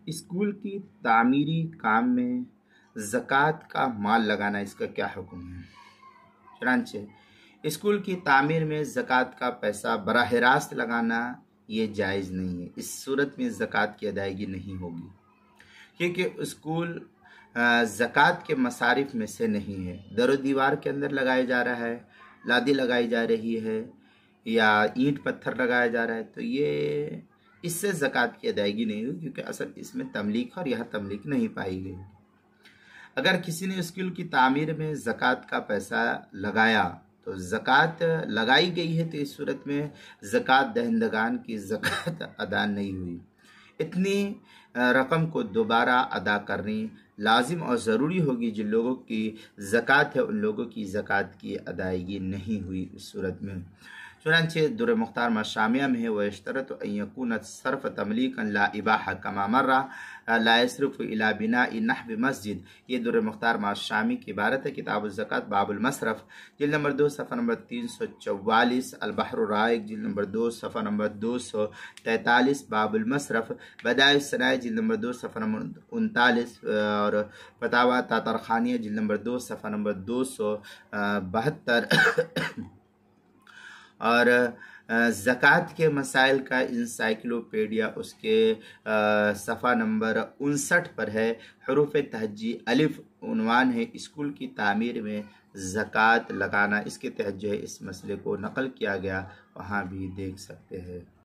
School کی تعمیری کام میں زکوٰۃ کا مال لگانا اس کا کیا حکم ہے؟ چنانچہ اسکول کی تعمیر میں زکوٰۃ کا پیسہ براہ راست لگانا یہ جائز نہیں ہے۔ اس صورت میں زکوٰۃ کی ادائیگی نہیں ہوگی، کیونکہ اسکول زکوٰۃ کے مصارف میں سے نہیں ہے۔ در و دیوار کے اندر لگایا جا رہا ہے، لادی لگائی جا رہی ہے یا اینٹ پتھر لگایا جا رہا ہے، تو یہ اس سے زکوٰۃ کی ادائیگی نہیں ہوگی، کیونکہ اصل اس میں تملیک اور یہاں تملیک نہیں پائی گئی۔ اگر کسی نے اسکول کی تعمیر میں زکوٰۃ کا پیسہ لگایا تو زکوٰۃ لگائی گئی ہے، تو اس صورت میں زکوٰۃ دہندگان کی زکوٰۃ ادا نہیں ہوئی۔ اتنی رقم کو دوبارہ ادا کرنی لازم اور ضروری ہوگی۔ جن لوگوں کی زکوٰۃ ہے ان لوگوں کی زکوٰۃ کی ادائیگی نہیں ہوئی اس صورت میں۔ چنانچہ در مختار شامیہ میں ہے وَيَشْتَرَطُ أَن يَكُونَ الصَّرْفُ تَمْلِيكًا لَا إِبَاحَةً كَمَا مَرَّ لَا يَصْرِفُ إِلَى بِنَاءِ نَحْوِ مسجد۔ یہ در مختار شامی کی عبارت ہے۔ کتاب الزکوٰۃ باب المصرف، جلد نمبر 2 صفحہ نمبر 344، البحر الرائق جلد نمبر 2 صفحہ نمبر 243، باب المصرف، بدائع الصنائع جلد نمبر 2 صفحہ نمبر 39، اور فتاوی تاطرخانیہ جلد نمبر 2 صفحہ نمبر 272۔ اور زکوٰۃ کے مسائل کا انسائکلوپیڈیا اس کے صفحہ نمبر 59 پر ہے۔ حروف تہجی الف عنوان ہے اسکول کی تعمیر میں زکوٰۃ لگانا، اس کے تحت جو ہے اس مسئلے کو نقل کیا گیا، وہاں بھی دیکھ سکتے ہیں۔